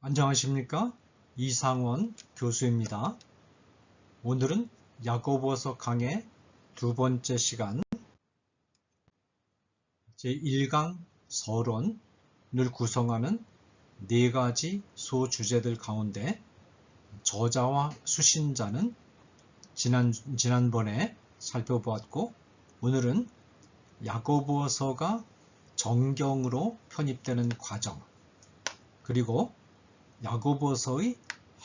안녕하십니까? 이상원 교수입니다. 오늘은 야고보서 강의 두 번째 시간 제1강 서론을 구성하는 네 가지 소주제들 가운데 저자와 수신자는 지난번에 살펴보았고, 오늘은 야고보서가 정경으로 편입되는 과정, 그리고 야고보서의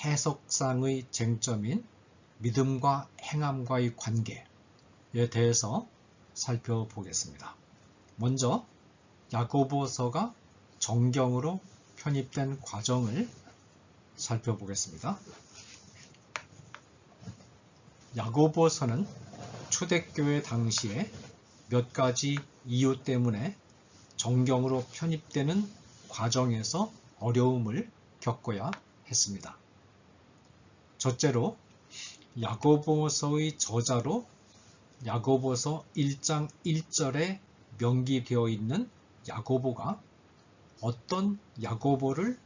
해석상의 쟁점인 믿음과 행함과의 관계에 대해서 살펴보겠습니다. 먼저 야고보서가 정경으로 편입된 과정을 살펴보겠습니다. 야고보서는 초대교회 당시에 몇 가지 이유 때문에 정경으로 편입되는 과정에서 어려움을 겪어야 했습니다. 첫째로 야고보서의 저자로 야고보서 1장 1절에 명기되어 있는 야고보가 어떤 야고보를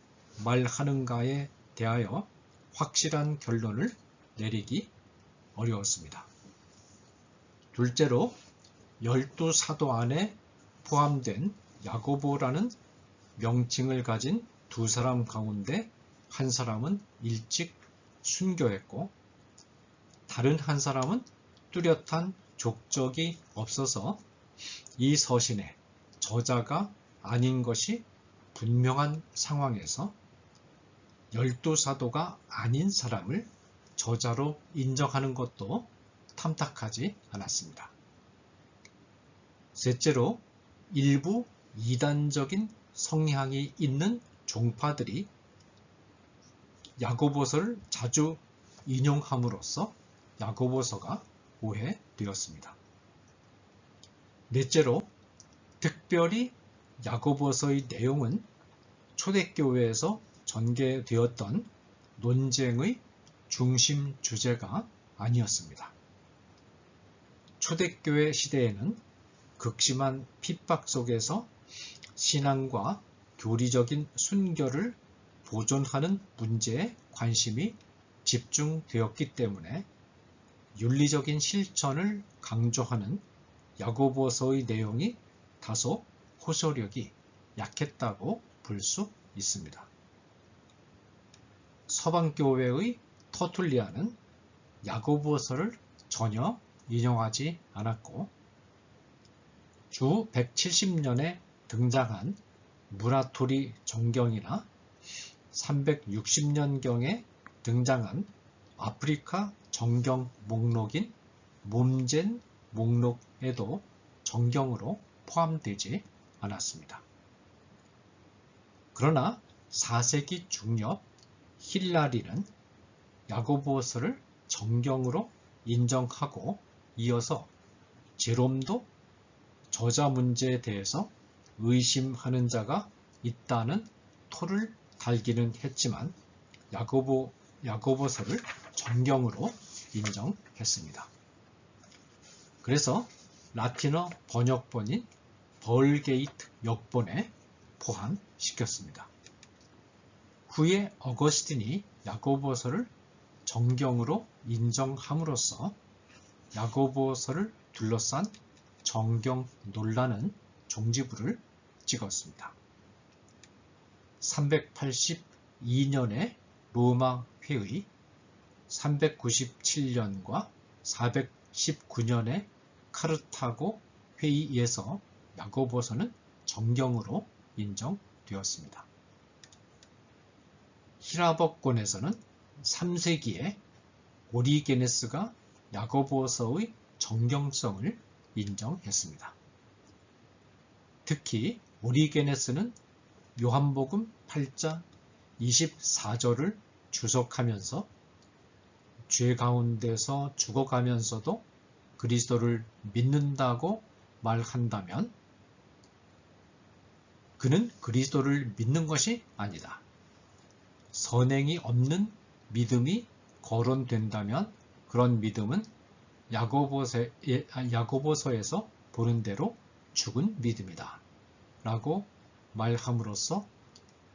말하는가에 대하여 확실한 결론을 내리기 어려웠습니다. 둘째로 12사도 안에 포함된 야고보라는 명칭을 가진 두 사람 가운데 한 사람은 일찍 순교했고, 다른 한 사람은 뚜렷한 족적이 없어서 이 서신의 저자가 아닌 것이 분명한 상황에서 12사도가 아닌 사람을 저자로 인정하는 것도 탐탁하지 않았습니다. 셋째로 일부 이단적인 성향이 있는 종파들이 야고보서를 자주 인용함으로써 야고보서가 오해되었습니다. 넷째로 특별히 야고보서의 내용은 초대교회에서 전개되었던 논쟁의 중심 주제가 아니었습니다. 초대교회 시대에는 극심한 핍박 속에서 신앙과 교리적인 순결을 보존하는 문제에 관심이 집중되었기 때문에 윤리적인 실천을 강조하는 야고보서의 내용이 다소 호소력이 약했다고 볼 수 있습니다. 서방교회의 터툴리아는 야고보서를 전혀 인용하지 않았고, 주 170년에 등장한 무라토리 정경이나 360년경에 등장한 아프리카 정경 목록인 몸젠 목록에도 정경으로 포함되지 않았습니다. 그러나 4세기 중엽 힐라리는 야고보서를 정경으로 인정하고, 이어서 제롬도 저자 문제에 대해서 의심하는 자가 있다는 토를 달기는 했지만 야고보서를 정경으로 인정했습니다. 그래서 라틴어 번역본인 벌게이트 역본에 포함시켰습니다. 후에 어거스틴이 야고보서를 정경으로 인정함으로써 야고보서를 둘러싼 정경 논란은 종지부를 찍었습니다. 382년에 로마 회의, 397년과 419년의 카르타고 회의에서 야고보서는 정경으로 인정되었습니다. 히라버권에서는 3세기에 오리게네스가 야고보서의 정경성을 인정했습니다. 특히 오리게네스는 요한복음 8장 24절을 주석하면서 죄 가운데서 죽어가면서도 그리스도를 믿는다고 말한다면 그는 그리스도를 믿는 것이 아니다. 선행이 없는 믿음이 거론된다면 그런 믿음은 야고보서에서 보는 대로 죽은 믿음이다 라고 말함으로써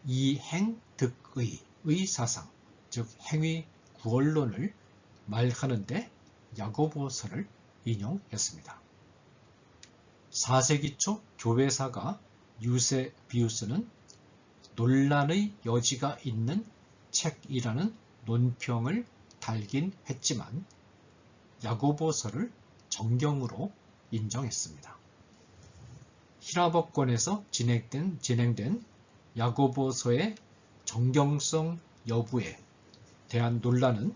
이행득의 사상, 즉 행위 구원론을 말하는데 야고보서를 인용했습니다. 4세기 초 교회사가 유세비우스는 논란의 여지가 있는 책이라는 논평을 달긴 했지만 야고보서를 정경으로 인정했습니다. 히라버권에서 진행된 야고보서의 정경성 여부에 대한 논란은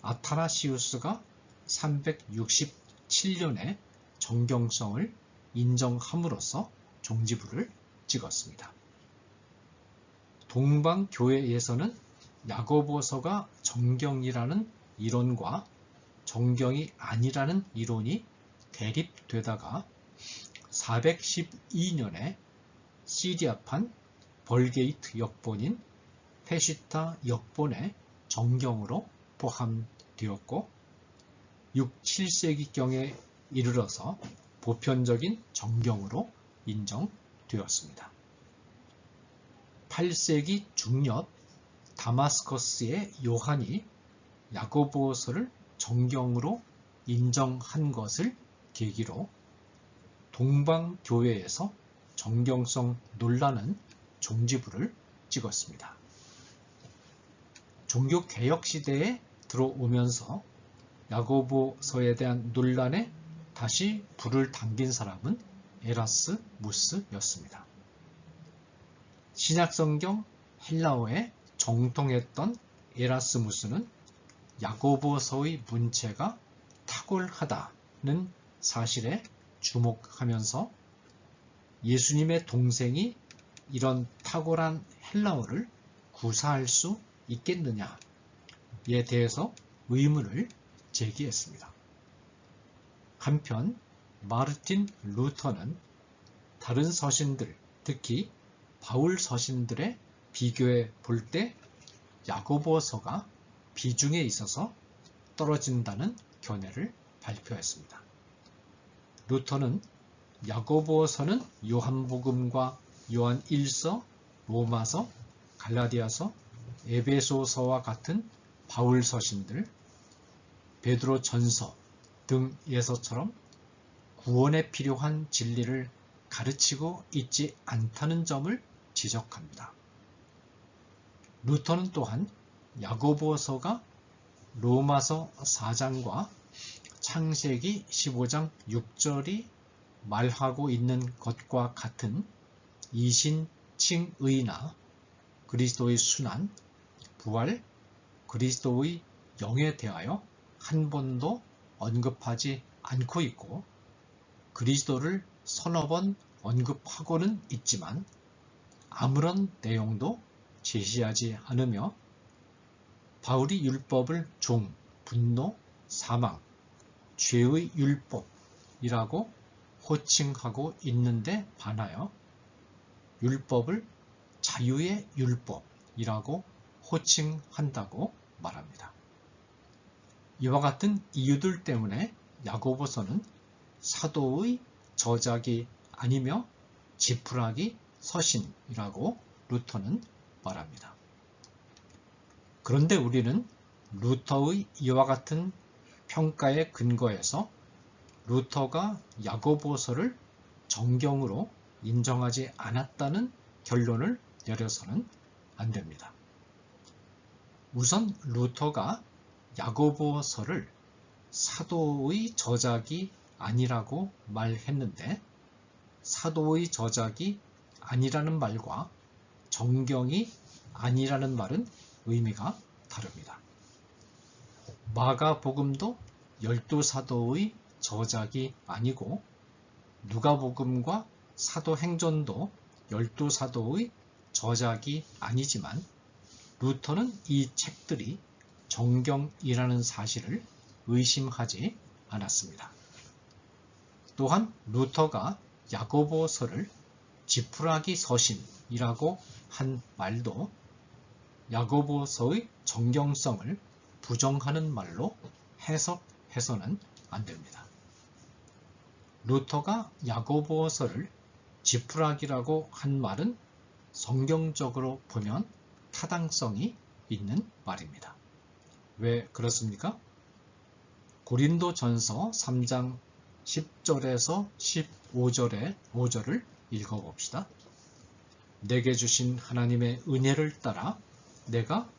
아타나시우스가 367년에 정경성을 인정함으로써 종지부를 찍었습니다. 동방교회에서는 야고보서가 정경이라는 이론과 정경이 아니라는 이론이 대립되다가 412년에 시리아판 벌게이트 역본인 페시타 역본의 정경으로 포함되었고 6, 7세기경에 이르러서 보편적인 정경으로 인정되었습니다. 8세기 중엽 다마스커스의 요한이 야고보서를 정경으로 인정한 것을 계기로 동방교회에서 정경성 논란은 종지부를 찍었습니다. 종교개혁 시대에 들어오면서 야고보서에 대한 논란에 다시 불을 당긴 사람은 에라스무스였습니다. 신약성경 헬라어에 정통했던 에라스무스는 야고보서의 문체가 탁월하다는 사실에 주목하면서 예수님의 동생이 이런 탁월한 헬라어를 구사할 수 있겠느냐에 대해서 의문을 제기했습니다. 한편 마르틴 루터는 다른 서신들, 특히 바울 서신들에 비교해 볼 때 야고보서가 비중에 있어서 떨어진다는 견해를 발표했습니다. 루터는 야고보서는 요한복음과 요한 1서, 로마서, 갈라디아서, 에베소서와 같은 바울 서신들, 베드로 전서 등에서처럼 구원에 필요한 진리를 가르치고 있지 않다는 점을 지적합니다. 루터는 또한 야고보서가 로마서 4장과 창세기 15장 6절이 말하고 있는 것과 같은 이신칭의나 그리스도의 순환, 부활, 그리스도의 영에 대하여 한 번도 언급하지 않고 있고 그리스도를 서너 번 언급하고는 있지만 아무런 내용도 제시하지 않으며 바울이 율법을 종, 분노, 사망, 죄의 율법이라고 호칭하고 있는데 반하여 율법을 자유의 율법이라고 호칭한다고 말합니다. 이와 같은 이유들 때문에 야고보서는 사도의 저작이 아니며 지푸라기 서신이라고 루터는 말합니다. 그런데 우리는 루터의 이와 같은 평가에 근거해서 루터가 야고보서를 정경으로 인정하지 않았다는 결론을 내려서는 안 됩니다. 우선 루터가 야고보서를 사도의 저작이 아니라고 말했는데 사도의 저작이 아니라는 말과 정경이 아니라는 말은 의미가 다릅니다. 마가복음도 12사도의 저작이 아니고 누가복음과 사도행전도 12사도의 저작이 아니지만 루터는 이 책들이 정경이라는 사실을 의심하지 않았습니다. 또한 루터가 야고보서를 지푸라기 서신이라고 한 말도 야고보서의 정경성을 부정하는 말로 해석해서는 안 됩니다. 루터가 야고보서를 지푸라기라고 한 말은 성경적으로 보면 타당성이 있는 말입니다. 왜 그렇습니까? 고린도전서 3장 10절에서 15절을 읽어봅시다. 내게 주신 하나님의 은혜를 따라 내가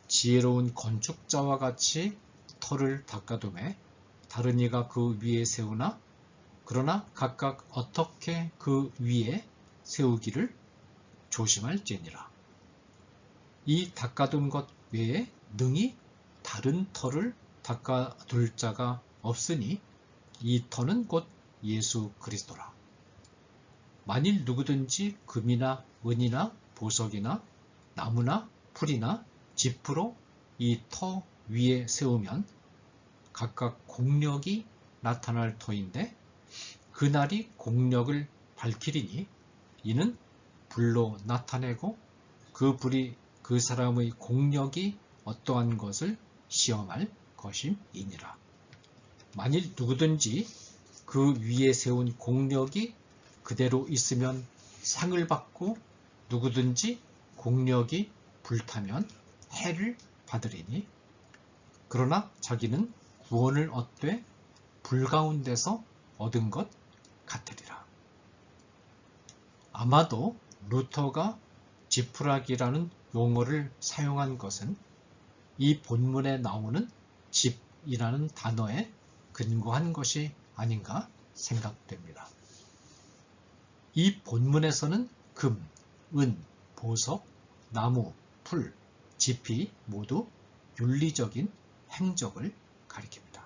지혜로운 건축자와 같이 터를 닦아두매 다른 이가 그 위에 세우나 그러나 각각 어떻게 그 위에 세우기를 조심할지니라. 이 닦아둔 것 외에 능히 다른 터를 닦아둘 자가 없으니 이 터는 곧 예수 그리스도라. 만일 누구든지 금이나 은이나 보석이나 나무나 풀이나 짚으로 이 터 위에 세우면 각각 공력이 나타날 터인데 그날이 공력을 밝히리니 이는 불로 나타내고 그 불이 그 사람의 공력이 어떠한 것을 시험할 것임이니라. 만일 누구든지 그 위에 세운 공력이 그대로 있으면 상을 받고 누구든지 공력이 불타면 해를 받으리니 그러나 자기는 구원을 얻되 불 가운데서 얻은 것 같으리라. 아마도 루터가 지푸라기라는 용어를 사용한 것은 이 본문에 나오는 집이라는 단어에 근거한 것이 아닌가 생각됩니다. 이 본문에서는 금, 은, 보석, 나무, 풀, 짚이 모두 윤리적인 행적을 가리킵니다.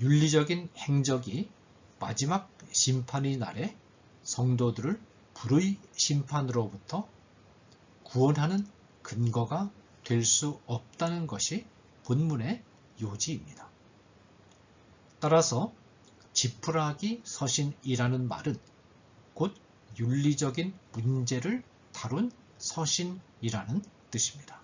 윤리적인 행적이 마지막 심판의 날에 성도들을 불의 심판으로부터 구원하는 근거가 될 수 없다는 것이 본문의 요지입니다. 따라서 지푸라기 서신이라는 말은 곧 윤리적인 문제를 다룬 서신이라는 뜻입니다.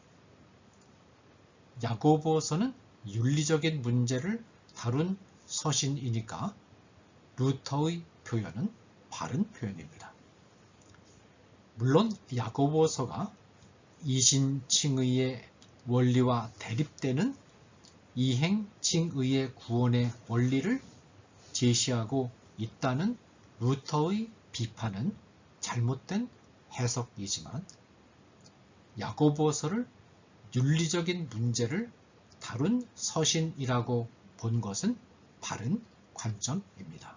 야고보서는 윤리적인 문제를 다룬 서신이니까 루터의 표현은 바른 표현입니다. 물론 야고보서가 이신칭의의 원리와 대립되는 이행칭의의 구원의 원리를 제시하고 있다는 루터의 비판은 잘못된 해석이지만 야고보서를 윤리적인 문제를 다룬 서신이라고 본 것은 바른 관점입니다.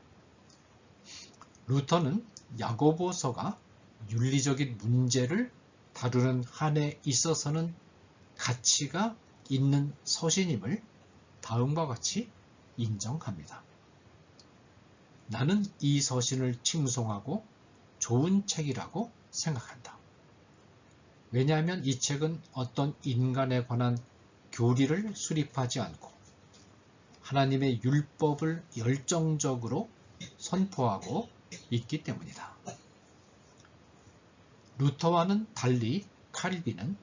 루터는 야고보서가 윤리적인 문제를 다루는 한에 있어서는 가치가 있는 서신임을 다음과 같이 인정합니다. 나는 이 서신을 칭송하고 좋은 책이라고 생각한다. 왜냐하면 이 책은 어떤 인간에 관한 교리를 수립하지 않고 하나님의 율법을 열정적으로 선포하고 있기 때문이다. 루터와는 달리 칼빈은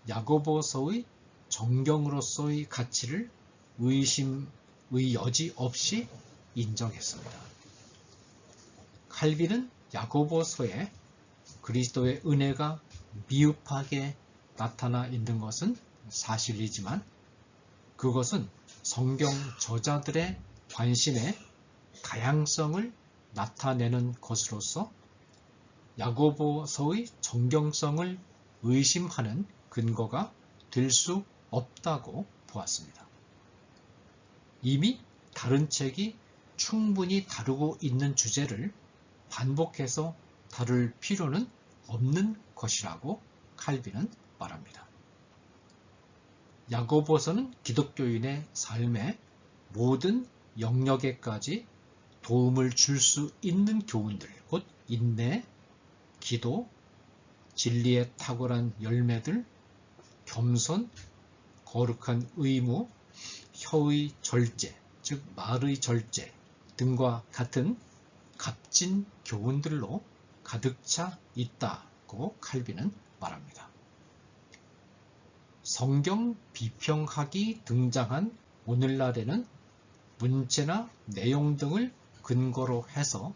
야고보서의 정경으로서의 가치를 의심의 여지 없이 인정했습니다. 칼빈은 야고보서에 그리스도의 은혜가 미흡하게 나타나 있는 것은 사실이지만 그것은 성경 저자들의 관심의 다양성을 나타내는 것으로서 야고보서의 정경성을 의심하는 근거가 될 수 없다고 보았습니다. 이미 다른 책이 충분히 다루고 있는 주제를 반복해서 다룰 필요는 없는 것이라고 칼빈은 말합니다. 야고보서는 기독교인의 삶의 모든 영역에까지 도움을 줄 수 있는 교훈들, 곧 인내, 기도, 진리의 탁월한 열매들, 겸손, 거룩한 의무, 혀의 절제, 즉 말의 절제 등과 같은 값진 교훈들로 가득 차 있다고 칼빈은 말합니다. 성경 비평학이 등장한 오늘날에는 문체나 내용 등을 근거로 해서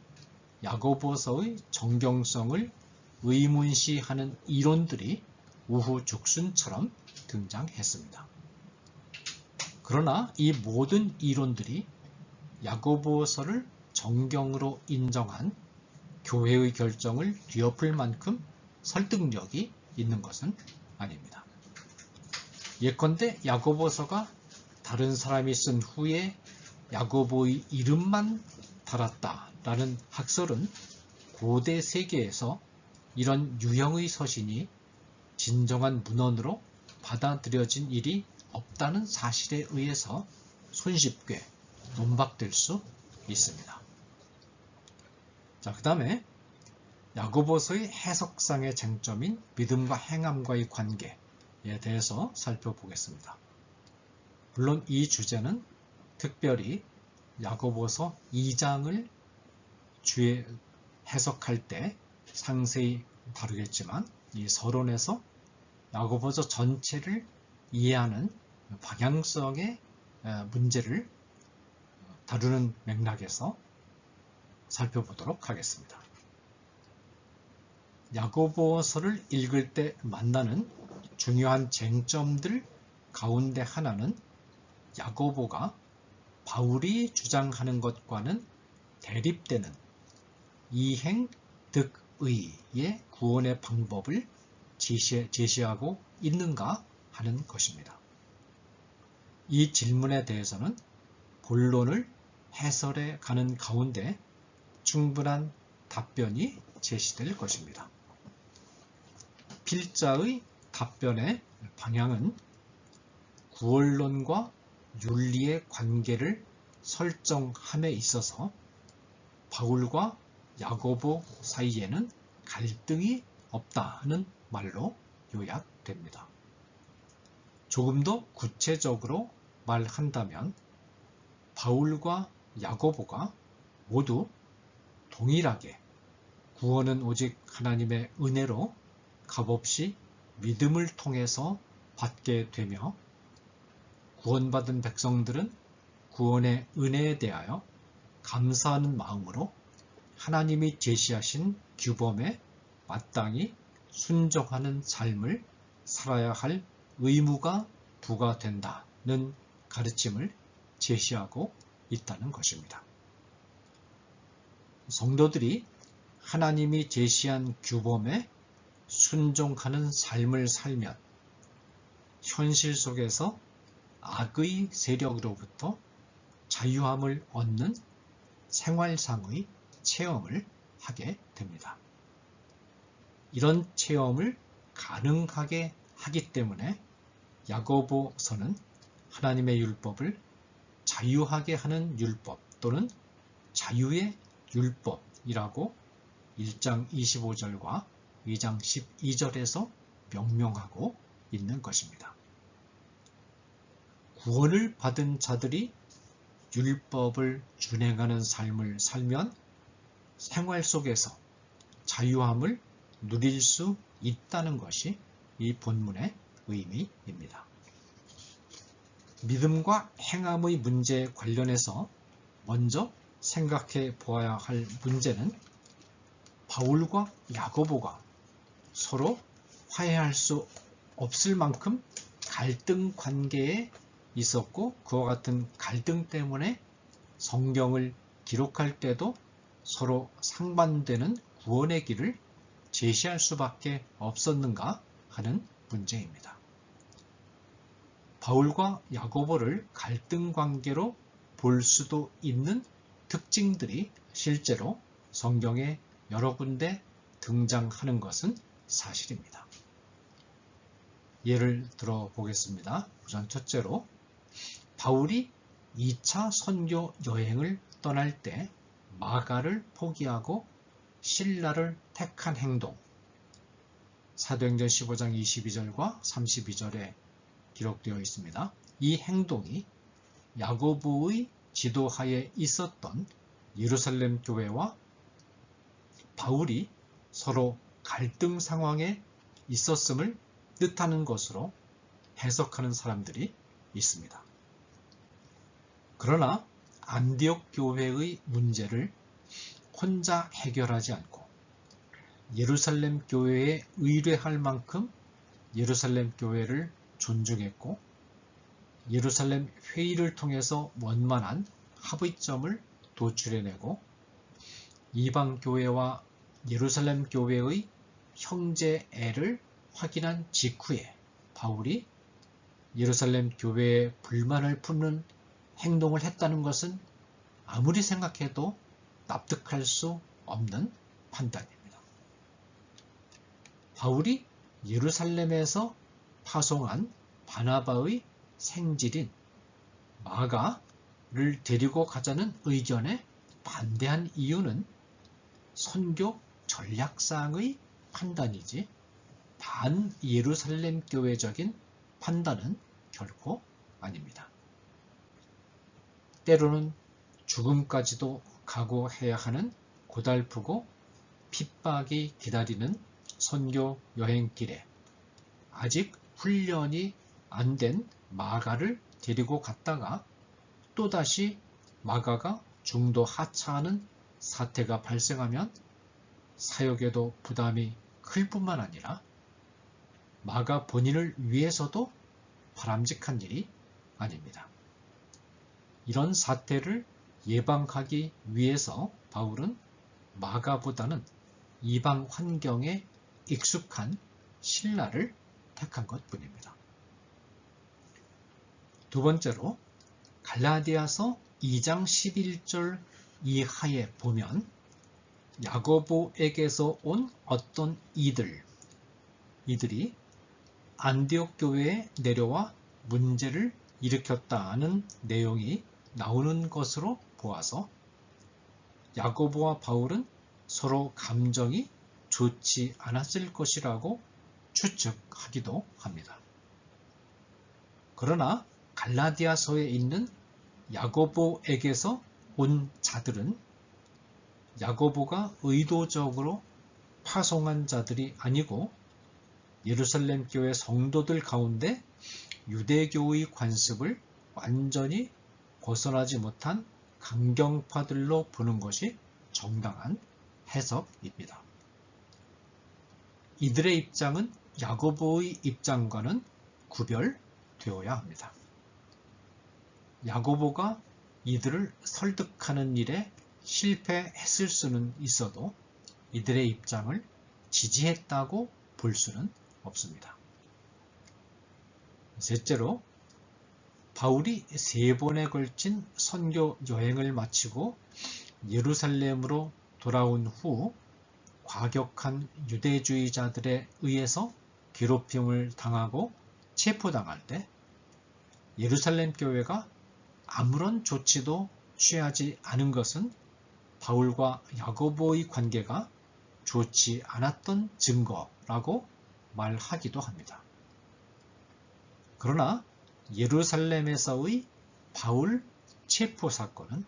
야고보서의 정경성을 의문시하는 이론들이 우후죽순처럼 등장했습니다. 그러나 이 모든 이론들이 야고보서를 정경으로 인정한 교회의 결정을 뒤엎을 만큼 설득력이 있는 것은 아닙니다. 예컨대 야고보서가 다른 사람이 쓴 후에 야고보의 이름만 달았다라는 학설은 고대 세계에서 이런 유형의 서신이 진정한 문헌으로 받아들여진 일이 없다는 사실에 의해서 손쉽게 논박될 수 있습니다. 자, 그 다음에 야고보서의 해석상의 쟁점인 믿음과 행함과의 관계에 대해서 살펴보겠습니다. 물론 이 주제는 특별히 야고보서 2장을 해석할 때 상세히 다루겠지만 이 서론에서 야고보서 전체를 이해하는 방향성의 문제를 다루는 맥락에서 살펴보도록 하겠습니다. 야고보서를 읽을 때 만나는 중요한 쟁점들 가운데 하나는 야고보가 바울이 주장하는 것과는 대립되는 이행득의의 구원의 방법을 제시하고 있는가 하는 것입니다. 이 질문에 대해서는 본론을 해설해 가는 가운데 충분한 답변이 제시될 것입니다. 필자의 답변의 방향은 구원론과 윤리의 관계를 설정함에 있어서 바울과 야고보 사이에는 갈등이 없다는 말로 요약됩니다. 조금 더 구체적으로 말한다면 바울과 야고보가 모두 동일하게 구원은 오직 하나님의 은혜로 값없이 믿음을 통해서 받게 되며 구원받은 백성들은 구원의 은혜에 대하여 감사하는 마음으로 하나님이 제시하신 규범에 마땅히 순종하는 삶을 살아야 할 의무가 부과된다는 가르침을 제시하고 있다는 것입니다. 성도들이 하나님이 제시한 규범에 순종하는 삶을 살면 현실 속에서 악의 세력으로부터 자유함을 얻는 생활상의 체험을 하게 됩니다. 이런 체험을 가능하게 하기 때문에 야고보서는 하나님의 율법을 자유하게 하는 율법 또는 자유의 율법이라고 1장 25절과 2장 12절에서 명명하고 있는 것입니다. 구원을 받은 자들이 율법을 준행하는 삶을 살면 생활 속에서 자유함을 누릴 수 있다는 것이 이 본문의 의미입니다. 믿음과 행함의 문제에 관련해서 먼저 생각해 보아야 할 문제는 바울과 야고보가 서로 화해할 수 없을 만큼 갈등 관계에 있었고 그와 같은 갈등 때문에 성경을 기록할 때도 서로 상반되는 구원의 길을 제시할 수밖에 없었는가 하는 문제입니다. 바울과 야고보를 갈등 관계로 볼 수도 있는 특징들이 실제로 성경에 여러 군데 등장하는 것은 사실입니다. 예를 들어 보겠습니다. 우선 첫째로 바울이 2차 선교 여행을 떠날 때 마가를 포기하고 실라를 택한 행동, 사도행전 15장 22절과 32절에 기록되어 있습니다. 이 행동이 야고보의 지도하에 있었던 예루살렘 교회와 바울이 서로 갈등 상황에 있었음을 뜻하는 것으로 해석하는 사람들이 있습니다. 그러나 안디옥 교회의 문제를 혼자 해결하지 않고 예루살렘 교회에 의뢰할 만큼 예루살렘 교회를 존중했고 예루살렘 회의를 통해서 원만한 합의점을 도출해내고 이방 교회와 예루살렘 교회의 형제애를 확인한 직후에 바울이 예루살렘 교회에 불만을 품는 행동을 했다는 것은 아무리 생각해도 납득할 수 없는 판단입니다. 바울이 예루살렘에서 파송한 바나바의 생질인 마가를 데리고 가자는 의견에 반대한 이유는 선교 전략상의 판단이지 반 예루살렘 교회적인 판단은 결코 아닙니다. 때로는 죽음까지도 각오해야 하는 고달프고 핍박이 기다리는 선교 여행길에 아직 훈련이 안 된 마가를 데리고 갔다가 또다시 마가가 중도 하차하는 사태가 발생하면 사역에도 부담이 클 뿐만 아니라 마가 본인을 위해서도 바람직한 일이 아닙니다. 이런 사태를 예방하기 위해서 바울은 마가보다는 이방 환경에 익숙한 실라를 택한 것뿐입니다. 두 번째로 갈라디아서 2장 11절 이하에 보면 야고보에게서 온 어떤 이들이 안디옥 교회에 내려와 문제를 일으켰다는 내용이 나오는 것으로 보아서 야고보와 바울은 서로 감정이 좋지 않았을 것이라고 추측하기도 합니다. 그러나 갈라디아서에 있는 야고보에게서 온 자들은 야고보가 의도적으로 파송한 자들이 아니고 예루살렘 교회 성도들 가운데 유대교의 관습을 완전히 벗어나지 못한 강경파들로 보는 것이 정당한 해석입니다. 이들의 입장은 야고보의 입장과는 구별되어야 합니다. 야고보가 이들을 설득하는 일에 실패했을 수는 있어도 이들의 입장을 지지했다고 볼 수는 없습니다. 셋째로 바울이 3번에 걸친 선교 여행을 마치고 예루살렘으로 돌아온 후 과격한 유대주의자들에 의해서 괴롭힘을 당하고 체포당할 때 예루살렘 교회가 아무런 조치도 취하지 않은 것은 바울과 야고보의 관계가 좋지 않았던 증거라고 말하기도 합니다. 그러나 예루살렘에서의 바울 체포 사건은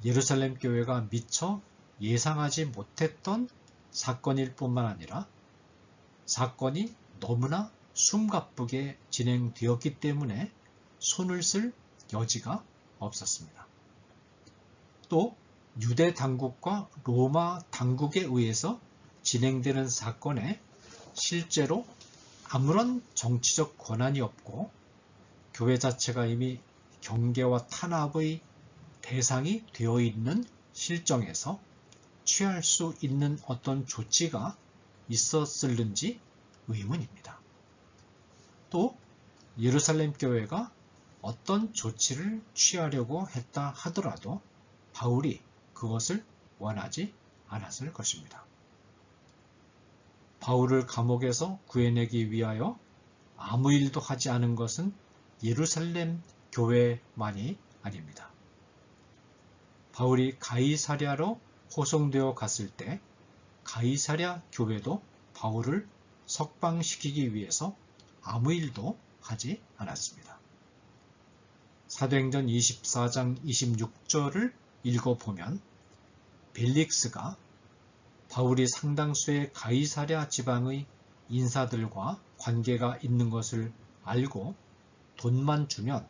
예루살렘 교회가 미처 예상하지 못했던 사건일 뿐만 아니라 사건이 너무나 숨가쁘게 진행되었기 때문에 손을 쓸 여지가 없었습니다. 또 유대 당국과 로마 당국에 의해서 진행되는 사건에 실제로 아무런 정치적 권한이 없고 교회 자체가 이미 경계와 탄압의 대상이 되어 있는 실정에서 취할 수 있는 어떤 조치가 있었을는지 의문입니다. 또 예루살렘 교회가 어떤 조치를 취하려고 했다 하더라도 바울이 그것을 원하지 않았을 것입니다. 바울을 감옥에서 구해내기 위하여 아무 일도 하지 않은 것은 예루살렘 교회만이 아닙니다. 바울이 가이사랴로 호송되어 갔을 때 가이사랴 교회도 바울을 석방시키기 위해서 아무 일도 하지 않았습니다. 사도행전 24장 26절을 읽어보면 벨릭스가 바울이 상당수의 가이사랴 지방의 인사들과 관계가 있는 것을 알고 돈만 주면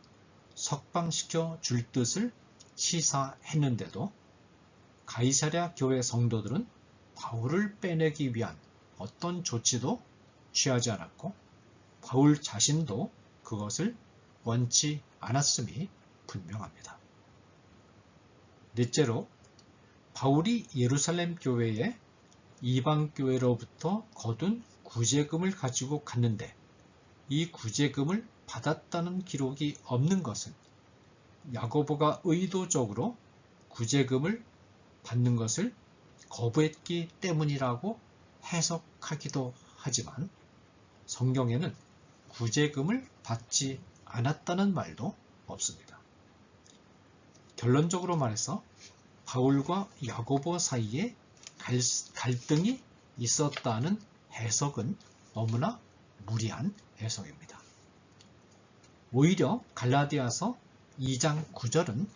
석방시켜 줄 뜻을 시사했는데도 가이사랴 교회 성도들은 바울을 빼내기 위한 어떤 조치도 취하지 않았고 바울 자신도 그것을 원치 않았음이 분명합니다. 넷째로 바울이 예루살렘 교회에 이방 교회로부터 거둔 구제금을 가지고 갔는데 이 구제금을 받았다는 기록이 없는 것은 야고보가 의도적으로 구제금을 받는 것을 거부했기 때문이라고 해석하기도 하지만 성경에는 구제금을 받지 않았다는 말도 없습니다. 결론적으로 말해서 바울과 야고보 사이에 갈등이 있었다는 해석은 너무나 무리한 해석입니다. 오히려 갈라디아서 2장 9절은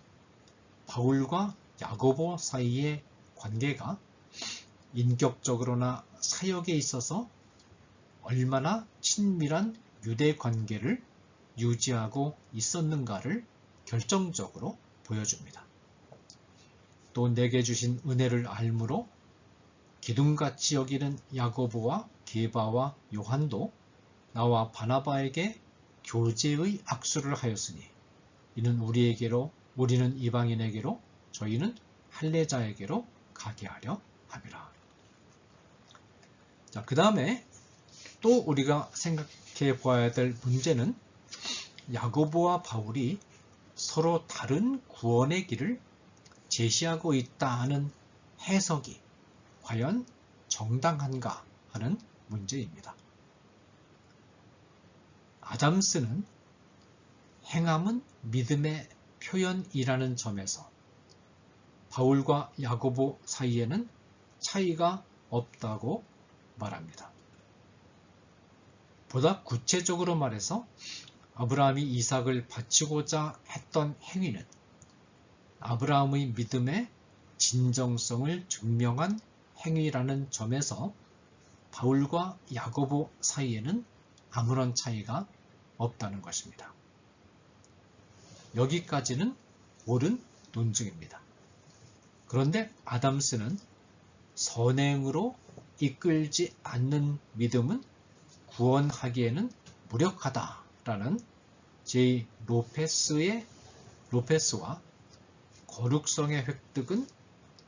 바울과 야고보 사이의 관계가 인격적으로나 사역에 있어서 얼마나 친밀한 유대 관계를 유지하고 있었는가를 결정적으로 보여줍니다. 또 내게 주신 은혜를 알므로 기둥같이 여기는 야고보와 게바와 요한도 나와 바나바에게 교제의 악수를 하였으니 이는 우리는 이방인에게로 저희는 할례자에게로 가게 하려 함이라. 자, 그 다음에 또 우리가 생각해 보아야 될 문제는 야고보와 바울이 서로 다른 구원의 길을 제시하고 있다 하는 해석이 과연 정당한가 하는 문제입니다. 아담스는 행함은 믿음의 표현이라는 점에서 바울과 야고보 사이에는 차이가 없다고 말합니다. 보다 구체적으로 말해서 아브라함이 이삭을 바치고자 했던 행위는 아브라함의 믿음의 진정성을 증명한 행위라는 점에서 바울과 야고보 사이에는 아무런 차이가 없다는 것입니다. 여기까지는 옳은 논증입니다. 그런데 아담스는 선행으로 이끌지 않는 믿음은 구원하기에는 무력하다라는 제 로페스와 거룩성의 획득은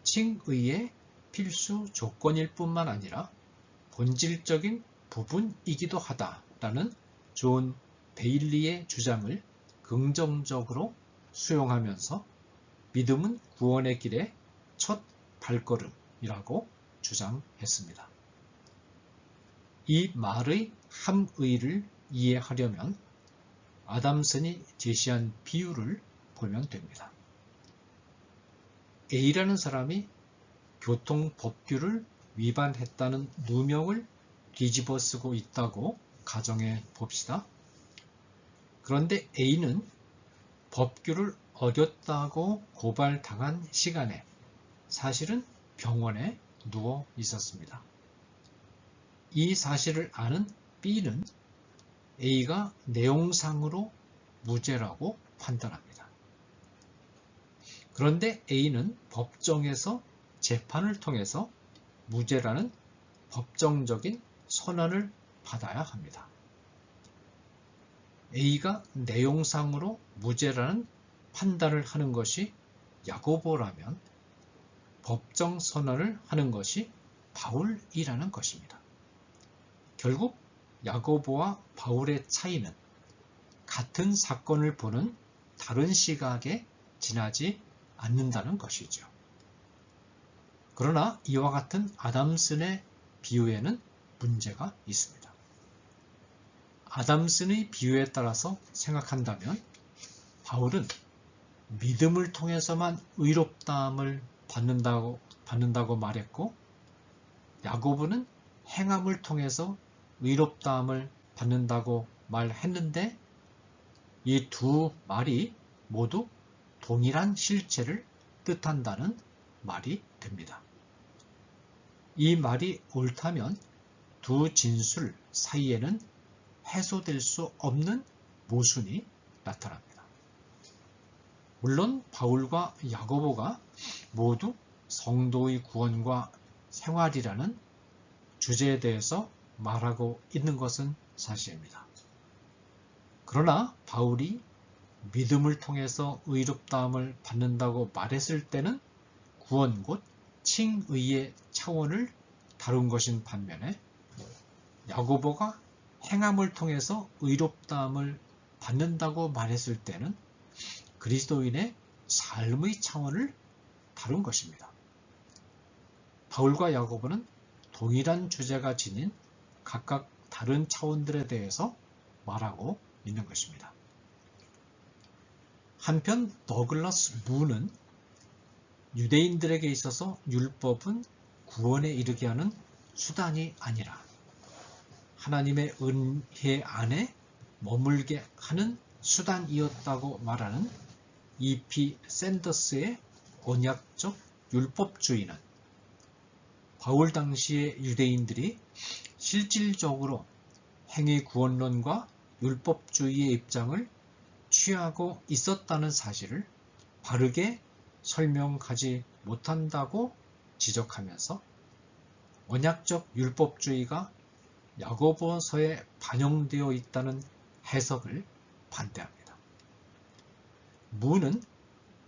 칭의의 필수 조건일 뿐만 아니라 본질적인 부분이기도 하다라는 존 베일리의 주장을 긍정적으로 수용하면서 믿음은 구원의 길의 첫 발걸음이라고 주장했습니다. 이 말의 함의를 이해하려면 아담슨이 제시한 비유를 보면 됩니다. A라는 사람이 교통법규를 위반했다는 누명을 뒤집어 쓰고 있다고 가정해 봅시다. 그런데 A는 법규를 어겼다고 고발당한 시간에 사실은 병원에 누워 있었습니다. 이 사실을 아는 B는 A가 내용상으로 무죄라고 판단합니다. 그런데 A는 법정에서 재판을 통해서 무죄라는 법정적인 선언을 받아야 합니다. A가 내용상으로 무죄라는 판단을 하는 것이 야고보라면 법정 선언을 하는 것이 바울이라는 것입니다. 결국 야고보와 바울의 차이는 같은 사건을 보는 다른 시각에 지나지 않는다는 것이죠. 그러나 이와 같은 아담슨의 비유에는 문제가 있습니다. 아담슨의 비유에 따라서 생각한다면 바울은 믿음을 통해서만 의롭다함을 받는다고 말했고 야고보는 행함을 통해서 의롭다함을 받는다고 말했는데 이 두 말이 모두 동일한 실체를 뜻한다는 말이 됩니다. 이 말이 옳다면 두 진술 사이에는 해소될 수 없는 모순이 나타납니다. 물론 바울과 야고보가 모두 성도의 구원과 생활이라는 주제에 대해서 말하고 있는 것은 사실입니다. 그러나 바울이 믿음을 통해서 의롭다함을 받는다고 말했을 때는 구원 곧 칭의의 차원을 다룬 것인 반면에 야고보가 행함을 통해서 의롭다함을 받는다고 말했을 때는 그리스도인의 삶의 차원을 다룬 것입니다. 바울과 야고보는 동일한 주제가 지닌 각각 다른 차원들에 대해서 말하고 있는 것입니다. 한편 더글라스 무는 유대인들에게 있어서 율법은 구원에 이르게 하는 수단이 아니라 하나님의 은혜 안에 머물게 하는 수단이었다고 말하는 E.P. 샌더스의 언약적 율법주의는 바울 당시의 유대인들이 실질적으로 행위 구원론과 율법주의의 입장을 취하고 있었다는 사실을 바르게 설명하지 못한다고 지적하면서 언약적 율법주의가 야고보서에 반영되어 있다는 해석을 반대합니다. 무는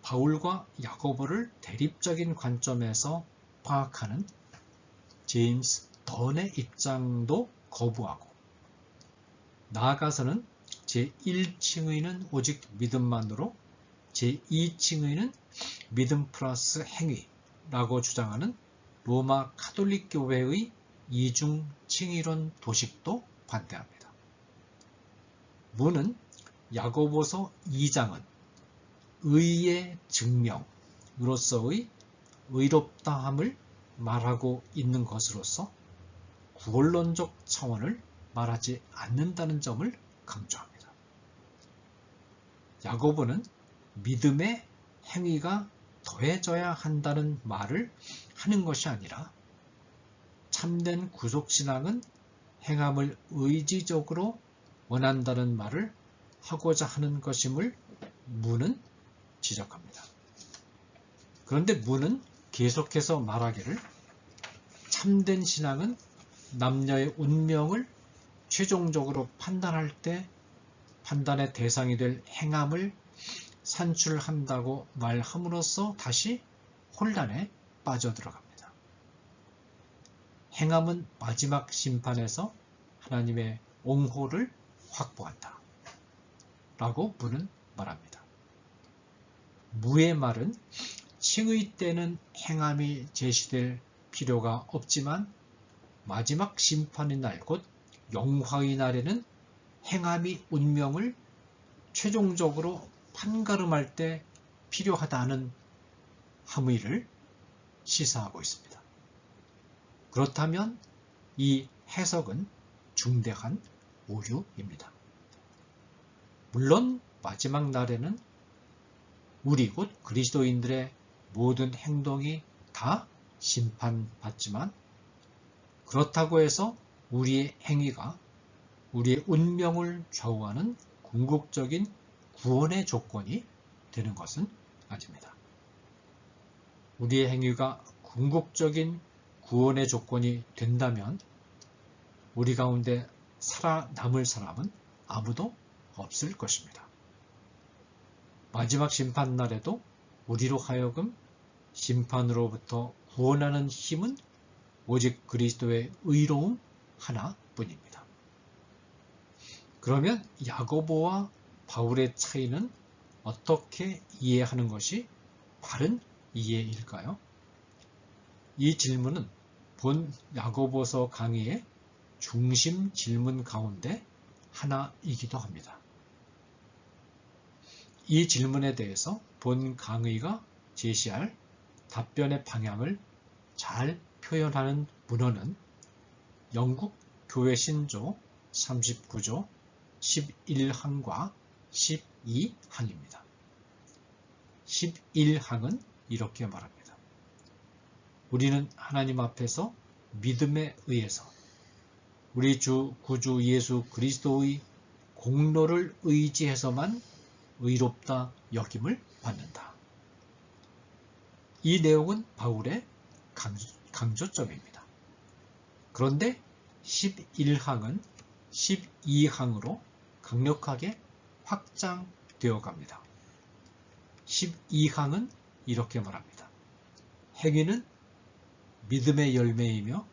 바울과 야고보를 대립적인 관점에서 파악하는 제임스 던의 입장도 거부하고 나아가서는 제1칭의는 오직 믿음만으로 제2칭의는 믿음 플러스 행위라고 주장하는 로마 카톨릭 교회의 이중 칭의론 도식도 반대합니다. 무는 야고보서 2장은 의의 증명으로서의 의롭다함을 말하고 있는 것으로서 구원론적 차원을 말하지 않는다는 점을 강조합니다. 야고보는 믿음의 행위가 더해져야 한다는 말을 하는 것이 아니라 참된 구속신앙은 행함을 의지적으로 원한다는 말을 하고자 하는 것임을 무는 지적합니다. 그런데 무는 계속해서 말하기를 참된 신앙은 남녀의 운명을 최종적으로 판단할 때 판단의 대상이 될 행함을 산출한다고 말함으로써 다시 혼란에 빠져들어갑니다. 행함은 마지막 심판에서 하나님의 옹호를 확보한다. 라고 무는 말합니다. 무의 말은 칭의 때는 행함이 제시될 필요가 없지만 마지막 심판의 날 곧 영화의 날에는 행함이 운명을 최종적으로 판가름할 때 필요하다는 함의를 시사하고 있습니다. 그렇다면 이 해석은 중대한 오류입니다. 물론 마지막 날에는 우리 곧 그리스도인들의 모든 행동이 다 심판받지만 그렇다고 해서 우리의 행위가 우리의 운명을 좌우하는 궁극적인 구원의 조건이 되는 것은 아닙니다. 우리의 행위가 궁극적인 구원의 조건이 된다면 우리 가운데 살아남을 사람은 아무도 없을 것입니다. 마지막 심판날에도 우리로 하여금 심판으로부터 구원하는 힘은 오직 그리스도의 의로움 하나뿐입니다. 그러면 야고보와 바울의 차이는 어떻게 이해하는 것이 바른 이해일까요? 이 질문은 본 야고보서 강의의 중심 질문 가운데 하나이기도 합니다. 이 질문에 대해서 본 강의가 제시할 답변의 방향을 잘 표현하는 문헌은 영국 교회 신조 39조 11항과 12항입니다. 11항은 이렇게 말합니다. 우리는 하나님 앞에서 믿음에 의해서 우리 주 구주 예수 그리스도의 공로를 의지해서만 의롭다 여김을 받는다. 이 내용은 바울의 강조점입니다. 그런데 11항은 12항으로 강력하게 확장되어 갑니다. 12항은 이렇게 말합니다. 행위는 믿음의 열매이며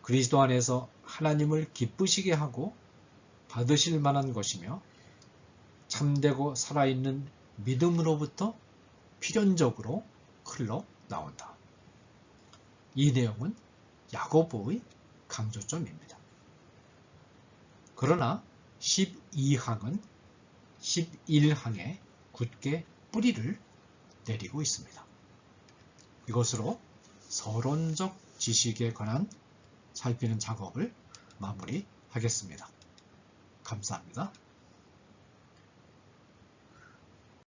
그리스도 안에서 하나님을 기쁘시게 하고 받으실 만한 것이며 참되고 살아있는 믿음으로부터 필연적으로 흘러나온다. 이 내용은 야고보의 강조점입니다. 그러나 12항은 11항에 굳게 뿌리를 내리고 있습니다. 이것으로 서론적 지식에 관한 살피는 작업을 마무리하겠습니다. 감사합니다.